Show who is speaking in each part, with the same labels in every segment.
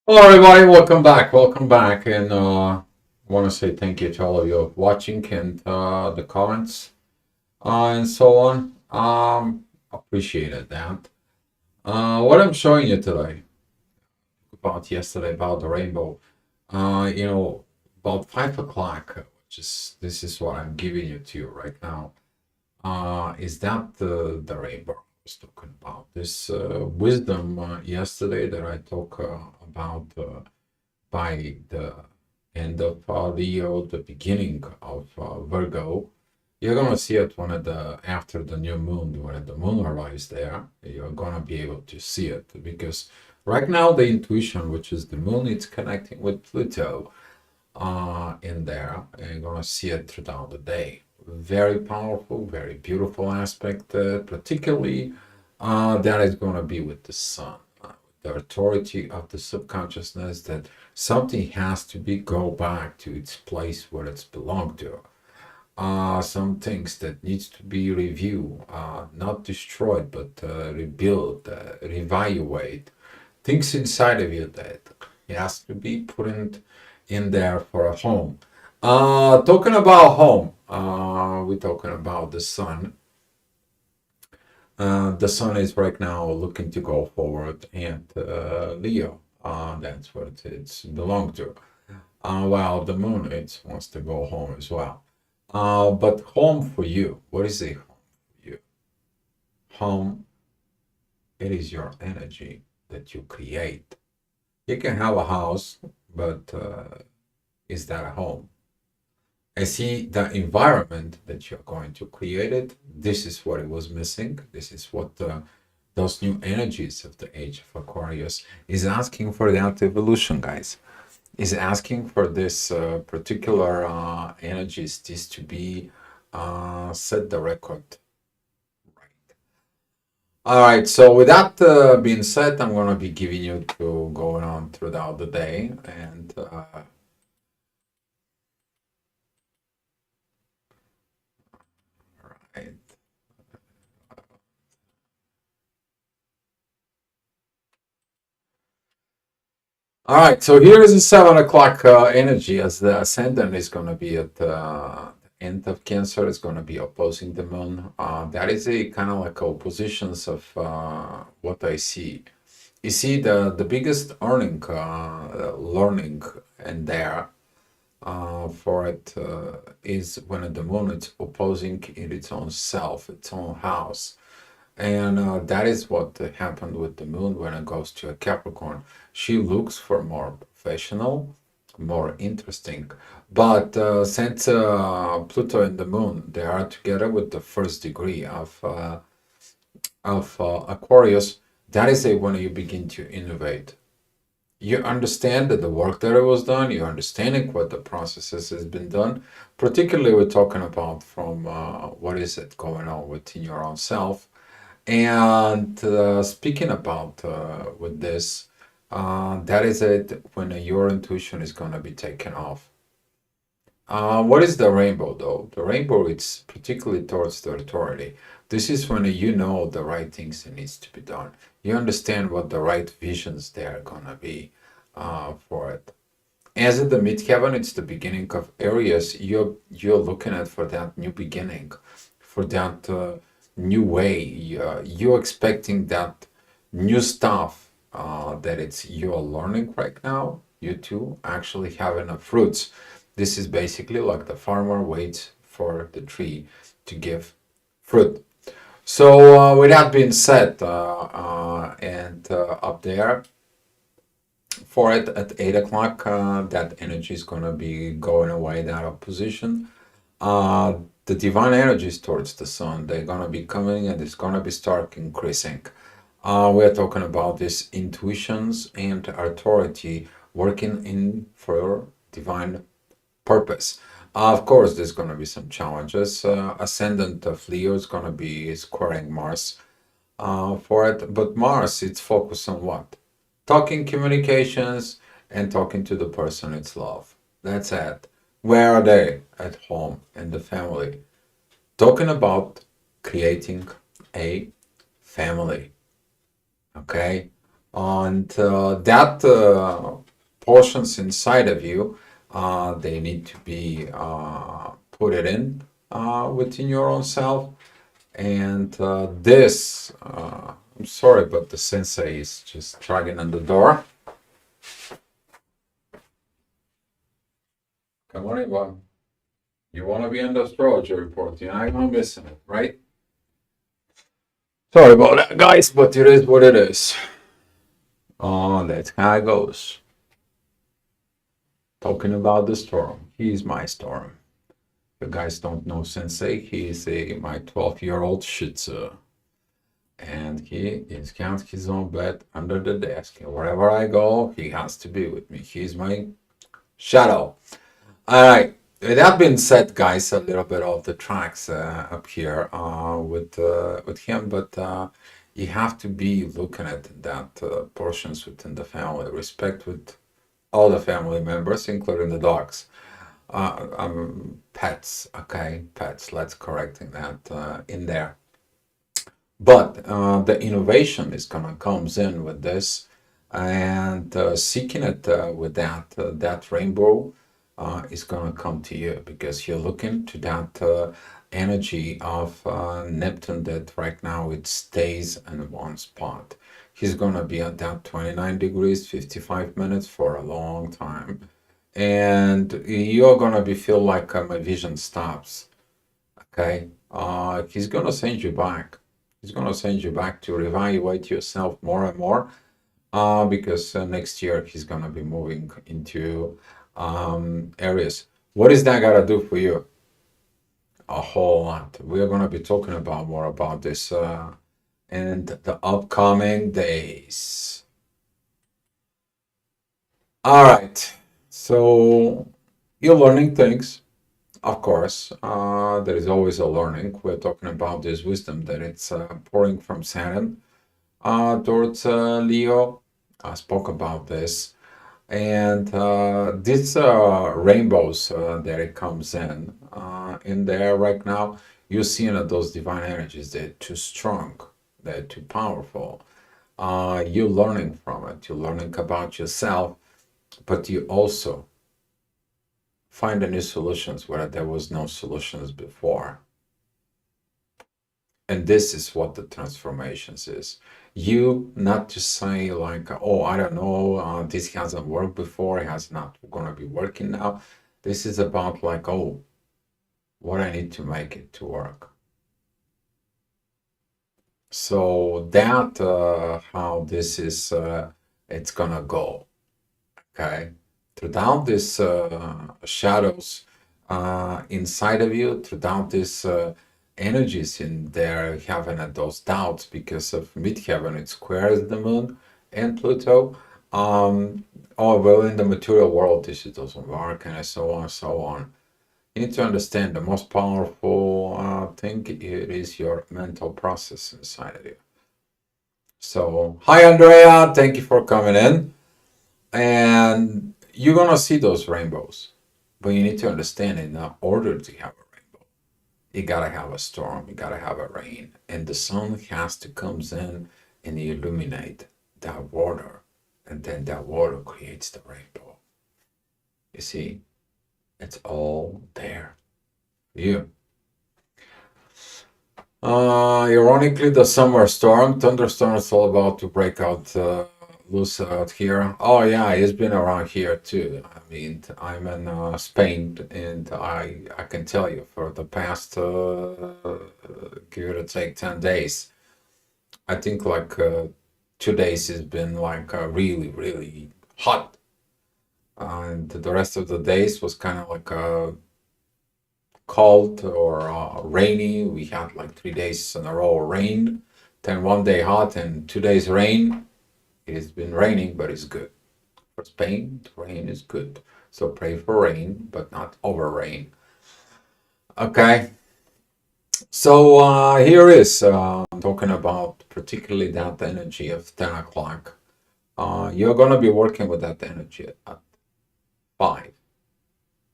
Speaker 1: Hello, everybody. Welcome back, and want to say thank you to all of you watching and the comments and so on. Appreciated that. What I'm showing you today about yesterday about the rainbow. Uh, you know, about 5 o'clock, which is this is what I'm giving you to you right now. Is that the rainbow I was talking about? This wisdom yesterday that I talk about. By the end of Leo, the beginning of Virgo, you're gonna see it when the after the new moon, when the moon arrives there, you're gonna be able to see it because right now the intuition, which is the moon, it's connecting with Pluto in there, and you're gonna see it throughout the day. Very powerful, very beautiful aspect, particularly that is gonna be with the sun, the authority of the subconsciousness that something has to be go back to its place where it's belonged to. Some things that needs to be reviewed, not destroyed, but rebuilt, reevaluate. Things inside of you that has to be put in there for a home. Talking about home, we're talking about the sun. The sun is right now looking to go forward, and Leo, that's what it's belonged to. While the moon it wants to go home as well. But home for you, what is a home for you? Home, it is your energy that you create. You can have a house, but is that a home? I see the environment that you're going to create it. This is what it was missing. This is what those new energies of the age of Aquarius is asking for that evolution, guys. Is asking for this particular energies, this to be set the record right. All right, so with that being said, I'm going to be giving you to going on throughout the day. And right. All right, so here is a 7 o'clock energy as the ascendant is going to be at the end of Cancer, is going to be opposing the moon. That is a kind of like oppositions of what I see. You see, the biggest learning in there for it is when the moon is opposing in its own self, its own house. And that is what happened with the moon when it goes to a Capricorn. She looks for more professional, more interesting. But since Pluto and the moon, they are together with the first degree of Aquarius, that is a when you begin to innovate. You understand that the work that it was done, you're understanding what the processes has been done. Particularly, we're talking about from what is it going on within your own self. And speaking about with this, that is it when your intuition is going to be taken off. What is the rainbow though? The rainbow it's particularly towards the authority. This is when you know the right things that needs to be done. You understand what the right visions they are gonna be for it. As in the midheaven, it's the beginning of areas you're looking at for that new beginning, for that new way. You're expecting that new stuff that it's you're learning right now. You too actually having a fruits. This is basically like the farmer waits for the tree to give fruit. So with that being said, and up there for it at 8 o'clock, that energy is going to be going away, that opposition. The divine energies towards the sun, they're going to be coming and it's going to be start increasing. We're talking about these intuitions and authority working in for divine purpose. Of course, there's going to be some challenges. Ascendant of Leo is going to be squaring Mars for it, but Mars, it's focused on what? Talking communications and talking to the person it's love. That's it. Where are they? At home and the family. Talking about creating a family. Okay? And that portions inside of you, they need to be put it in within your own self. And I'm sorry, but the sensei is just dragging on the door. Come on, Ivan. You want to be on the astrology report. You're not going to miss it, right? Sorry about that, guys, but it is what it is. Oh, that's how it goes. Talking about the storm. He's my storm. You guys don't know Sensei. He is my 12-year-old Shih Tzu. And he is got his own bed under the desk. And wherever I go, he has to be with me. He's my shadow. All right. With that being said, guys, a little bit of the tracks up here with him, but you have to be looking at that portions within the family, respect with all the family members, including the dogs. Pets, okay, pets. Let's correcting that in there. But the innovation is gonna comes in with this, and seeking it with that rainbow is gonna come to you because you're looking to that energy of Neptune that right now it stays in one spot. He's gonna be at that 29 degrees, 55 minutes for a long time, and you're gonna be feel like my vision stops. Okay, he's gonna send you back. He's gonna send you back to reevaluate yourself more and more. Because next year he's gonna be moving into areas. What is that gotta do for you? A whole lot. We are gonna be talking about more about this in the upcoming days. All right. So you're learning things. Of course, there is always a learning. We're talking about this wisdom that it's pouring from Saturn towards Leo. I spoke about this. And these rainbows that it comes in there right now, you're seeing that those divine energies, they're too strong, they're too powerful. You're learning from it, you're learning about yourself, but you also find new solutions where there was no solutions before. And this is what the transformations is. You not to say like, oh, I don't know, this hasn't worked before, it has not gonna be working now. This is about like, oh, what I need to make it to work. So that how this is, it's gonna go. Okay, throughout this shadows inside of you, throughout this energies in there, having those doubts because of midheaven, it squares the moon and Pluto. Oh well, in the material world, this doesn't work, and so on and so on. You need to understand the most powerful thing it is your mental process inside of you. So, hi Andrea, thank you for coming in. And you're gonna see those rainbows, but you need to understand in order to have a rainbow, you gotta have a storm, you gotta have a rain, and the sun has to comes in and illuminate that water, and then that water creates the rainbow. You see, it's all there for you. Ironically, the summer storm, thunderstorms all about to break out loose out here. Oh yeah, it's been around here too. I mean, I'm in Spain, and I can tell you for the past give it or take 10 days. I think like 2 days has been like really hot, and the rest of the days was kind of like cold or rainy. We had like 3 days in a row rain, then one day hot and 2 days rain. It's been raining, but it's good. For Spain, rain is good. So pray for rain, but not over rain. Okay. So here is talking about particularly that energy of 10 o'clock. You're going to be working with that energy at 5.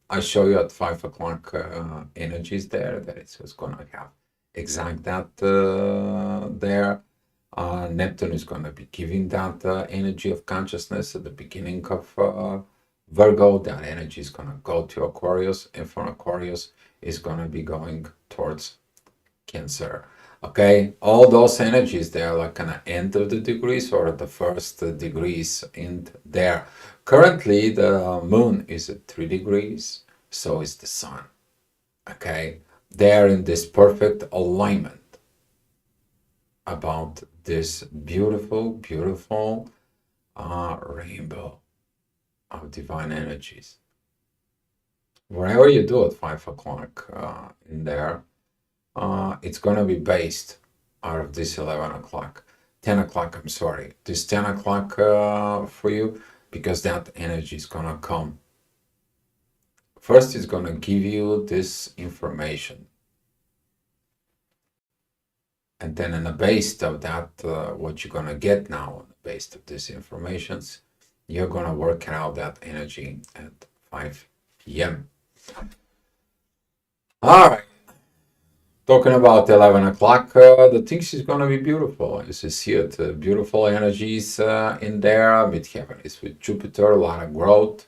Speaker 1: I show you at 5 o'clock energies there that it's just gonna have exact that there. Neptune is going to be giving that energy of consciousness at the beginning of Virgo. That energy is going to go to Aquarius, and from Aquarius is going to be going towards Cancer. Okay, all those energies, they are like an end of the degrees or the first degrees in there. Currently, the moon is at 3 degrees, so is the sun. Okay, they're in this perfect alignment about this beautiful, beautiful rainbow of divine energies. Whatever you do at 5 o'clock in there, it's going to be based out of this 11 o'clock. 10 o'clock, I'm sorry. This 10 o'clock for you, because that energy is going to come. First, it's going to give you this information. And then on the base of that, what you're going to get now on the base of these informations, you're going to work out that energy at 5 p.m. All right. Talking about 11 o'clock, the things is going to be beautiful. As you see it, beautiful energies in there. Midheaven is with Jupiter, a lot of growth.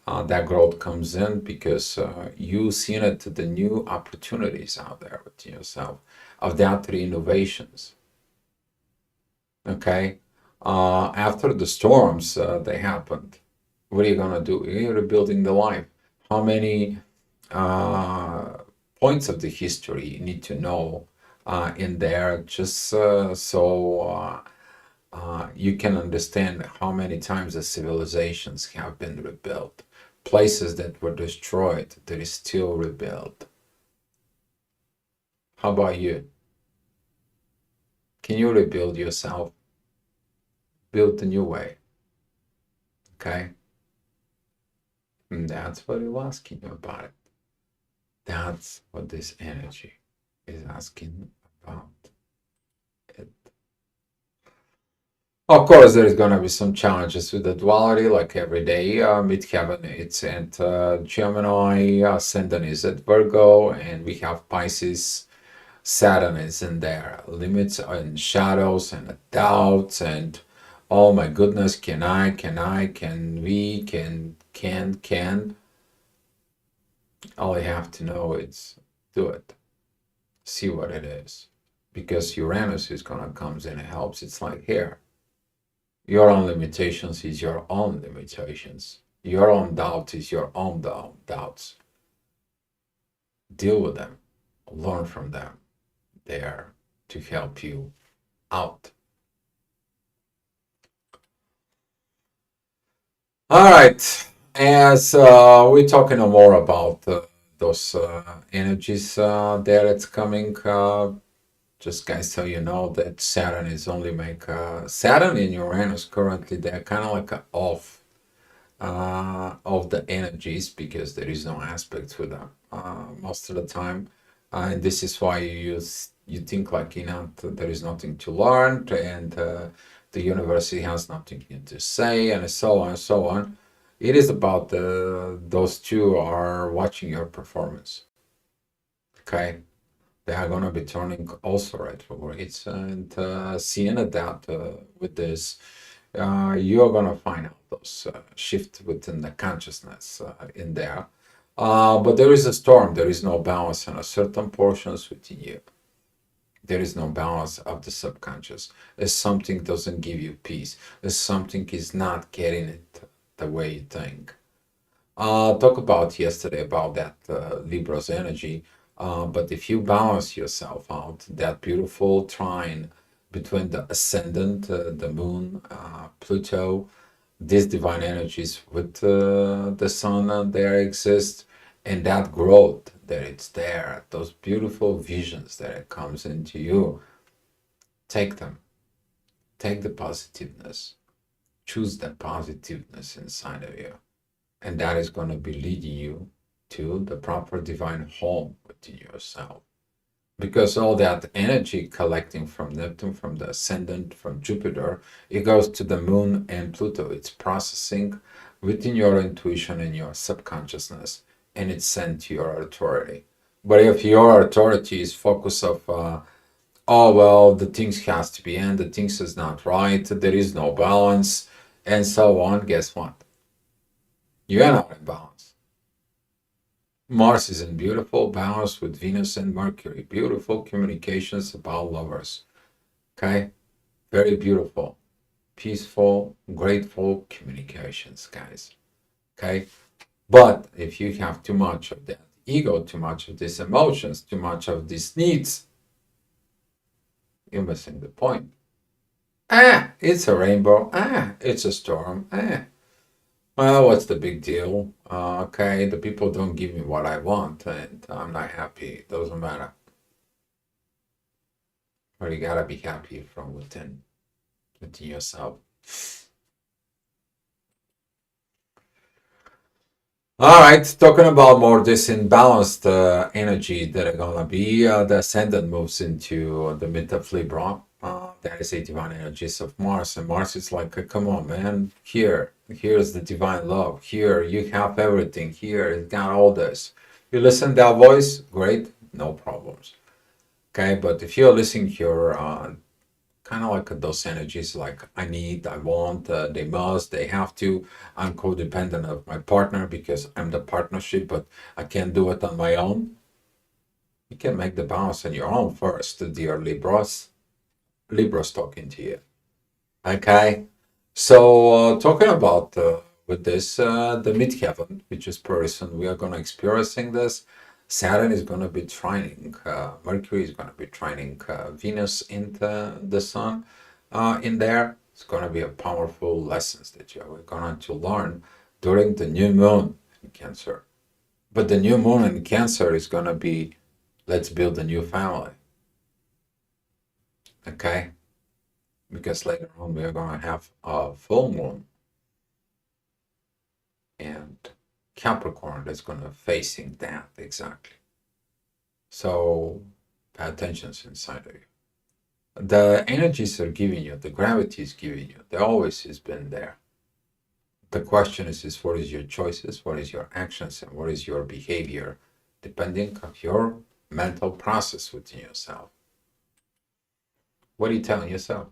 Speaker 1: That growth comes in because you seen it, the new opportunities out there within yourself of that three innovations. Okay. After the storms, they happened. What are you going to do? You're rebuilding the life. How many points of the history you need to know in there just so you can understand how many times the civilizations have been rebuilt. Places that were destroyed, that is still rebuilt. How about you? Can you rebuild yourself? Build a new way. Okay? And that's what he's asking you about it. That's what this energy is asking about it. Of course, there is going to be some challenges with the duality, like every day. Midheaven, it's at Gemini, Ascendant is at Virgo, and we have Pisces. Saturn is in there. Limits and shadows and doubts and oh my goodness, can we, can. All I have to know is do it. See what it is. Because Uranus is going to come in and helps. It's like here. Your own limitations is your own limitations. Your own doubt is your own doubts. Deal with them. Learn from them. They are to help you out. All right. As we're talking more about those energies there that's coming, just guys, so you know that Saturn is only Saturn and Uranus currently they're kind of like off of the energies because there is no aspect to them most of the time, and this is why you think like there is nothing to learn and the university has nothing to say and so on and so on. It is about those two are watching your performance. Okay. They are going to be turning also retrogrades and seeing that with this, you're going to find out those shift within the consciousness in there. But there is a storm. There is no balance in a certain portions within you. There is no balance of the subconscious. If something doesn't give you peace, if something is not getting it the way you think. Talk about yesterday about that Libra's energy. But if you balance yourself out, that beautiful trine between the ascendant, the moon, Pluto, these divine energies with the sun there exist, and that growth that it's there, those beautiful visions that it comes into you, take them. Take the positiveness. Choose the positiveness inside of you. And that is going to be leading you to the proper divine home within yourself. Because all that energy collecting from Neptune, from the ascendant, from Jupiter, it goes to the moon and Pluto. It's processing within your intuition and your subconsciousness, and it's sent to your authority. But if your authority is focus of oh well, the things has to be end, the things is not right, there is no balance, and so on. Guess what? You're not in balance. Mars is in beautiful balance with Venus and Mercury. Beautiful communications about lovers. Okay? Very beautiful, peaceful, grateful communications, guys. Okay? But if you have too much of that ego, too much of these emotions, too much of these needs, you're missing the point. It's a rainbow. It's a storm. Well, what's the big deal? Okay, the people don't give me what I want, and I'm not happy. It doesn't matter. But you gotta be happy from within yourself. All right, talking about more this imbalanced energy that are gonna be, the ascendant moves into the mid of Libra. That is a divine energies of Mars, and Mars is like, come on, man, here's the divine love. Here, you have everything. Here, it got all this. You listen to that voice, great, no problems. Okay, but if you're listening to your kind of like those energies like I need, I want, they must, they have to. I'm codependent of my partner because I'm the partnership, but I can't do it on my own. You can make the balance on your own first, dear Libras. Libras talking to you. Okay. So talking about with this, the midheaven, which is person, we are going to experiencing this. Saturn is going to be trining. Mercury is going to be trining Venus in the Sun. In there, it's going to be a powerful lessons that you're going to learn during the new moon in Cancer. But the new moon in Cancer is going to be, let's build a new family. Okay, because later on we are going to have a full moon and Capricorn is going to facing that exactly. So pay attention inside of you. The energies are giving you, the gravity is giving you. They always has been there. The question is what is your choices, what is your actions, and what is your behavior, depending on your mental process within yourself. What are you telling yourself?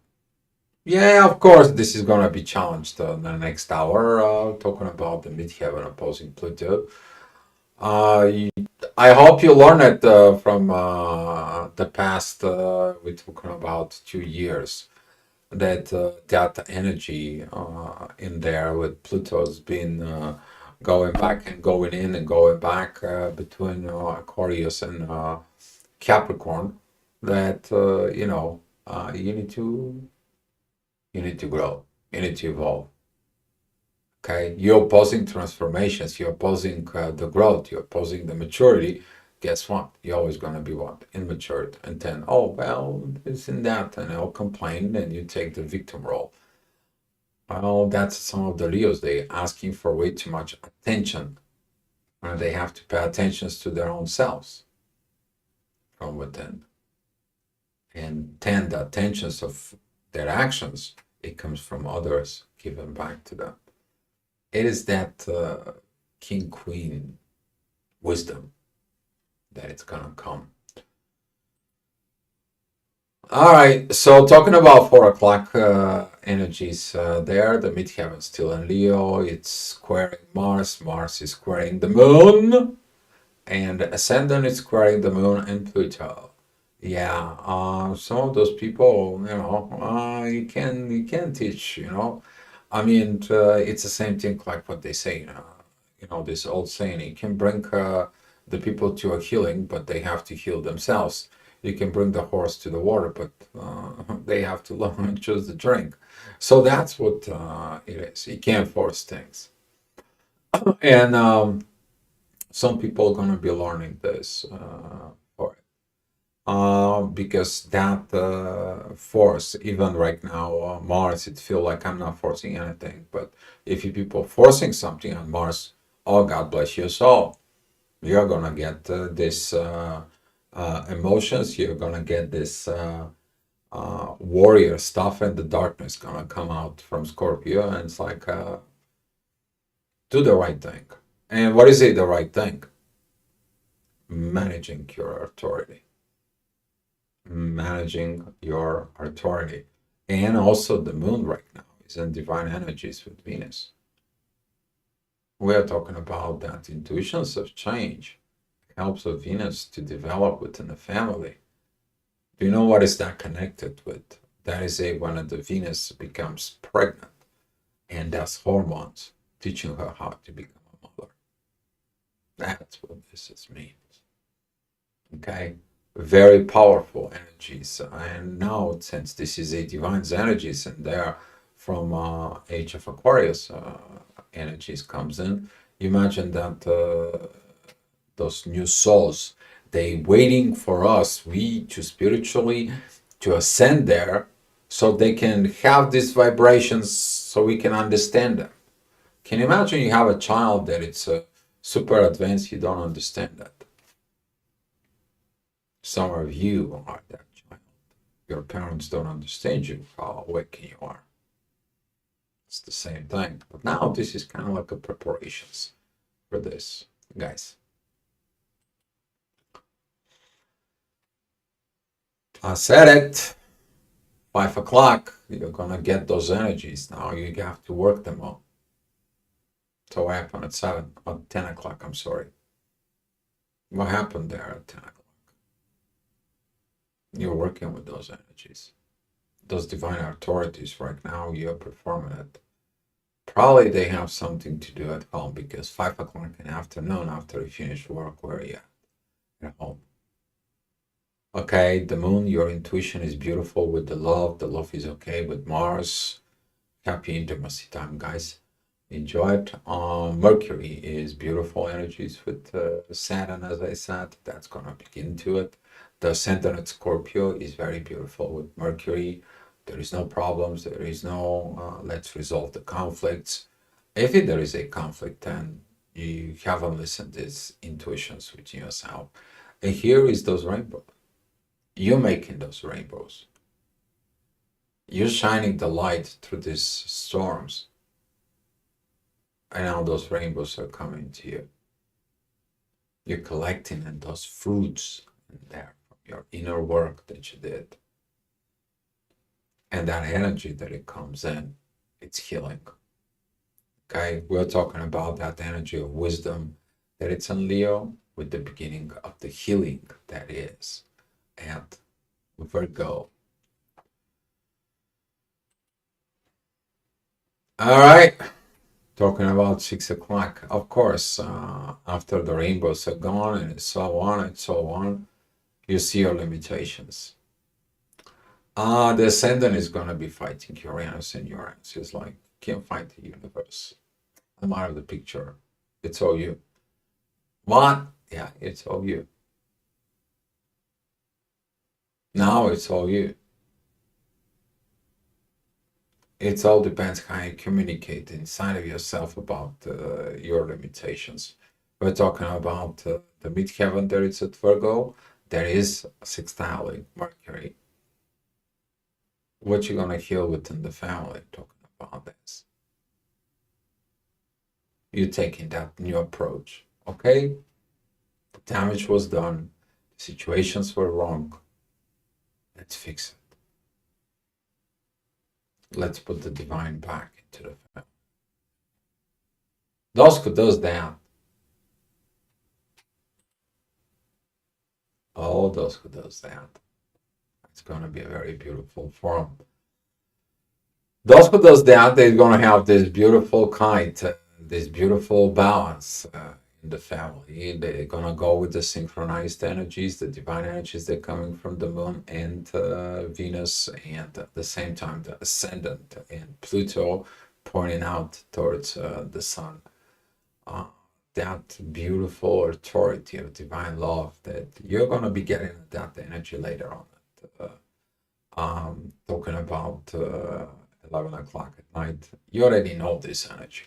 Speaker 1: Yeah, of course, this is gonna be challenged in the next hour. Talking about the midheaven opposing Pluto. Uh, I hope you learn it from the past. We're talking about 2 years. That energy in there with Pluto's been going back and going in and going back between Aquarius and Capricorn. That you need to grow, you need to evolve. Okay, you're opposing transformations, you're opposing the growth, you're opposing the maturity. Guess what? You're always going to be what? Immature. And then, oh, well, this and that, and I'll complain, and you take the victim role. Well, that's some of the Leos. They asking for way too much attention. And they have to pay attention to their own selves from within. And then the attentions of their actions, it comes from others, given back to them. It is that king queen wisdom that it's gonna come. All right, so talking about 4 o'clock energies there, the midheaven still in Leo, it's squaring Mars, Mars is squaring the moon, and ascendant is squaring the moon and Pluto. Yeah, some of those people, you can teach, I mean, it's the same thing like what they say, this old saying, you can bring the people to a healing, but they have to heal themselves. You can bring the horse to the water, but they have to learn and choose the drink. So that's what it is. You can't force things. And some people are going to be learning this for it. Because that force, even right now, Mars, it feel like I'm not forcing anything. But if you people forcing something on Mars, oh, God bless your soul. You're gonna get this emotions. You're gonna get this warrior stuff, and the darkness gonna come out from Scorpio, and it's like do the right thing. And what is it? The right thing? Managing your authority. managing your authority. And also the moon right now is in divine energies with Venus. We are talking about that intuitions of change helps of Venus to develop within the family. Do you know what is that connected with? That is a when the Venus becomes pregnant and that's hormones teaching her how to become a mother. That's what this is means. Okay? Very powerful energies. And now, since this is a divine energies and they're from Age of Aquarius energies comes in, you imagine that those new souls, they waiting for us, we to spiritually to ascend there so they can have these vibrations so we can understand them. Can you imagine you have a child that it's super advanced, you don't understand that? Some of you are that child. Your parents don't understand you, how awakened you are. It's the same thing. But now this is kind of like a preparations for this, guys. I said it. 5 o'clock, you're gonna get those energies. Now you have to work them all. So what happened at 7, at 10 o'clock, I'm sorry. What happened there at 10 o'clock? You're working with those energies. Those divine authorities right now, you're performing it. Probably they have something to do at home because 5 o'clock in the afternoon after you finish work, where are you at home? Okay, the moon, your intuition is beautiful with the love. The love is okay with Mars. Happy intimacy time, guys. Enjoy it. Mercury is beautiful energies with Saturn, as I said. That's gonna begin to it. The ascendant at Scorpio is very beautiful with Mercury. There is no problems. There is no let's resolve the conflicts. If there is a conflict, then you haven't listened to these intuitions within yourself. And here is those rainbows. You're making those rainbows. You're shining the light through these storms. And now those rainbows are coming to you. You're collecting in those fruits in there from your inner work that you did. And that energy that it comes in, it's healing. Okay, we're talking about that energy of wisdom that it's in Leo with the beginning of the healing that is. And Virgo. All right. Talking about 6 o'clock, of course, after the rainbows are gone and so on and so on, you see your limitations. The ascendant is going to be fighting Uranus, and Uranus is like, can't fight the universe. I'm out of the picture. It's all you. What? Yeah, it's all you. Now it's all you. It all depends how you communicate inside of yourself about your limitations. We're talking about the midheaven there is at Virgo. There is sextile Mercury. What you gonna heal within the family? Talking about this, you taking that new approach. Okay, the damage was done. The situations were wrong. Let's fix it. Let's put the divine back into the family. Those who does that, oh, those who does that, it's gonna be a very beautiful form. Those who does that, they're gonna have this beautiful kind, this beautiful balance in the family. They're gonna go with the synchronized energies, the divine energies that are coming from the moon and Venus, and at the same time the ascendant and Pluto pointing out towards the sun. That beautiful authority of divine love that you're gonna be getting that energy later on. Talking about 11 o'clock at night, you already know this energy.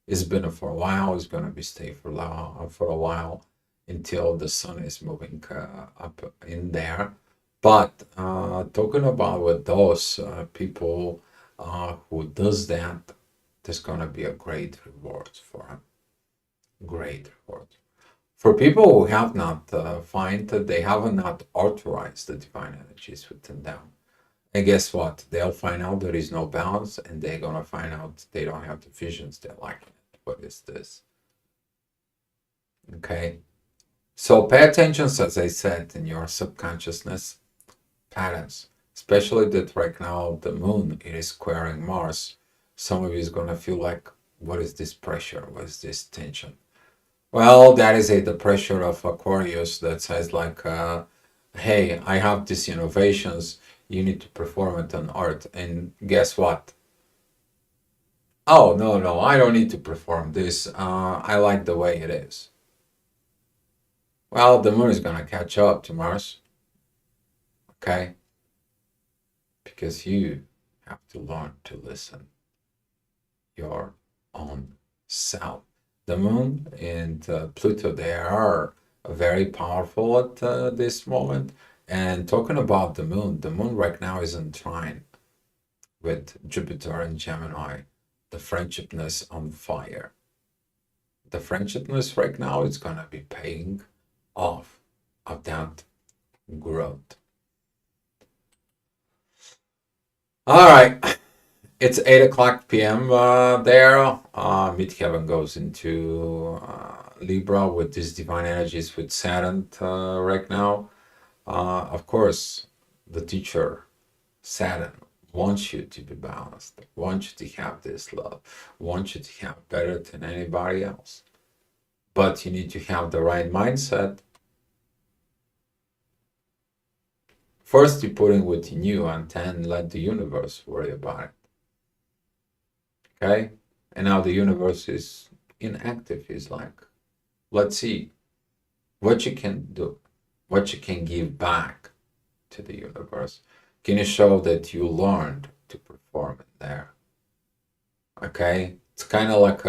Speaker 1: It's been for a while. It's going to be stay for a while until the sun is moving up in there. But talking about with those people who does that, there's going to be a great reward for them. Great reward. For people who have not find that they have not authorized the divine energies within them. And guess what? They'll find out there is no balance, and they're gonna find out they don't have the visions they're lacking. What is this? Okay. So pay attention, as I said, in your subconsciousness patterns, especially that right now the moon it is squaring Mars. Some of you is gonna feel like, what is this pressure? What is this tension? Well, that is the pressure of Aquarius that says like, hey, I have these innovations. You need to perform it on art. And guess what? Oh, no, no, I don't need to perform this. I like the way it is. Well, the moon is going to catch up to Mars, okay? Because you have to learn to listen your own self. The moon and Pluto, they are very powerful at this moment. And talking about the moon right now is in trine with Jupiter and Gemini, the friendshipness on fire. The friendshipness right now is going to be paying off of that growth. All right, it's 8 o'clock p.m. There. Midheaven goes into Libra with these divine energies with Saturn right now. Of course, the teacher Saturn wants you to be balanced, wants you to have this love, wants you to have better than anybody else. But you need to have the right mindset. First, you put in within you, and then let the universe worry about it. Okay? And now the universe is inactive. It's like, let's see what you can do, what you can give back to the universe. Can you show that you learned to perform it there? Okay? It's kind of like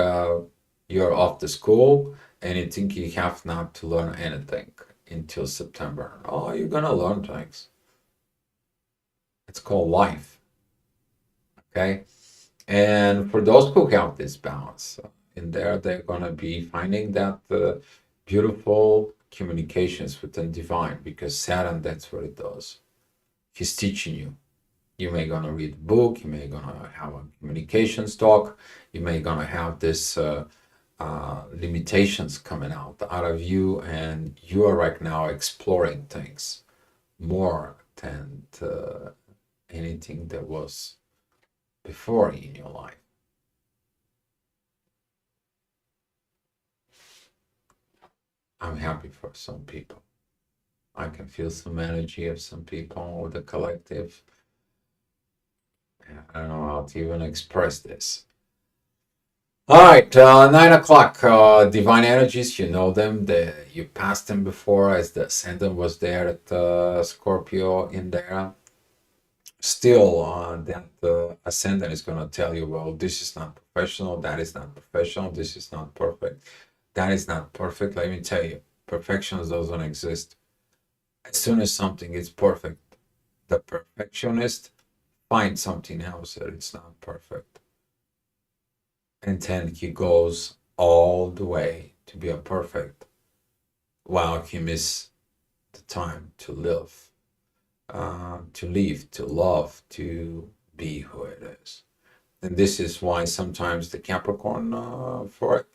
Speaker 1: you're off to school and you think you have not to learn anything until September. Oh, you're gonna learn things. It's called life. Okay? And for those who have this balance in there, they're gonna be finding that beautiful communications with the divine because Saturn, that's what it does. He's teaching you. You may gonna read a book, you may gonna have a communications talk, you may gonna have this limitations coming out of you, and you are right now exploring things more than anything that was before in your life. I'm happy for some people. I can feel some energy of some people with the collective. I don't know how to even express this. All right, 9 o'clock. Divine energies, you know them. You passed them before, as the ascendant was there at Scorpio in there. Still, that ascendant is going to tell you, well, this is not professional, that is not professional, this is not perfect, that is not perfect. Let me tell you, perfection doesn't exist. As soon as something is perfect, the perfectionist finds something else that it's not perfect. And then he goes all the way to be a perfect while he misses the time to live, to love, to be who it is. And this is why sometimes the Capricorn, for it,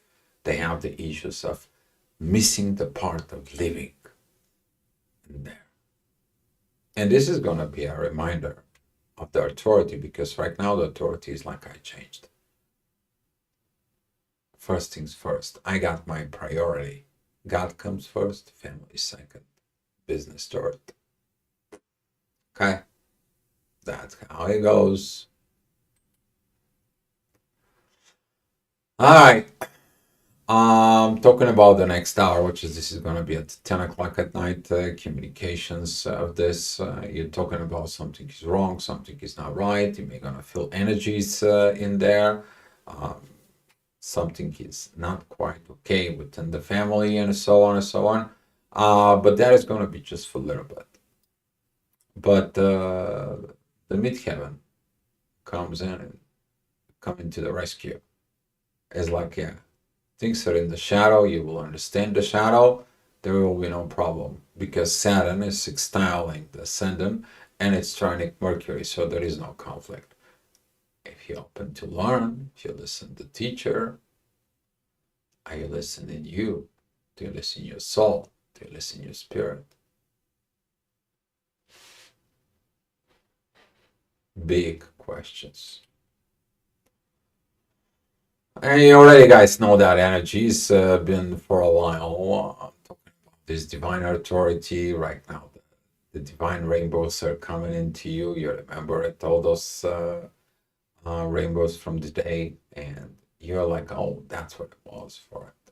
Speaker 1: they have the issues of missing the part of living in there. And this is going to be a reminder of the authority, because right now the authority is like, I changed. First things first, I got my priority. God comes first, family second, business third. Okay? That's how it goes. All right. Talking about the next hour, which is this is going to be at 10 o'clock at night, communications of this. You're talking about something is wrong, something is not right. You may going to feel energies in there. Something is not quite okay within the family and so on and so on. But that is going to be just for a little bit. But the midheaven comes in and coming to the rescue. It's like, yeah, things are in the shadow. You will understand the shadow. there will be no problem because Saturn is sextiling the ascendant and it's trining Mercury, so there is no conflict. If you're open to learn, if you listen to the teacher, are you listening you? Do you listen your soul? Do you listen your spirit? Big questions. And you already guys know that energy's been for a while. I'm talking about this divine authority right now. The divine rainbows are coming into you. You remember it, all those rainbows from the day, and you're like, oh, that's what it was for it.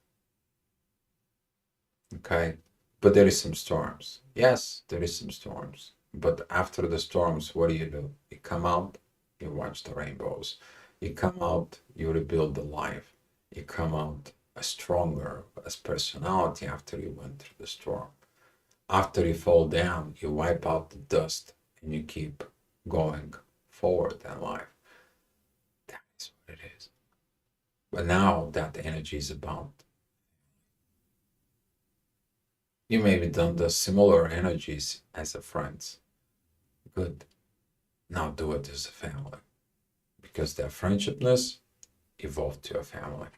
Speaker 1: Okay, but there is some storms. Yes, there is some storms. But after the storms, what do? You come out, you watch the rainbows. You come out, you rebuild the life. You come out a stronger as personality after you went through the storm. After you fall down, you wipe out the dust and you keep going forward in life. That is what it is. But now that energy is about. You maybe done the similar energies as a friends. Good. Now do it as a family. Because that friendshipness evolved to a family.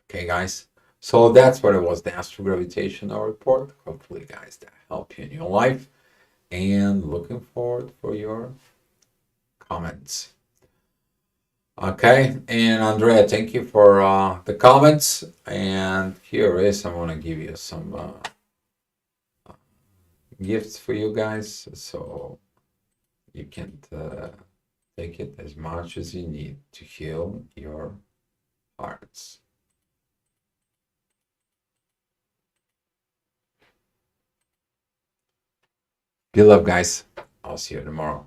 Speaker 1: Okay, guys? So that's what it was, the astro-gravitational report. Hopefully, guys, that helped you in your life. And looking forward for your comments. Okay, and Andrea, thank you for the comments. And here is, I want to give you some gifts for you guys. So you can take it as much as you need to heal your hearts. Be love, guys. I'll see you tomorrow.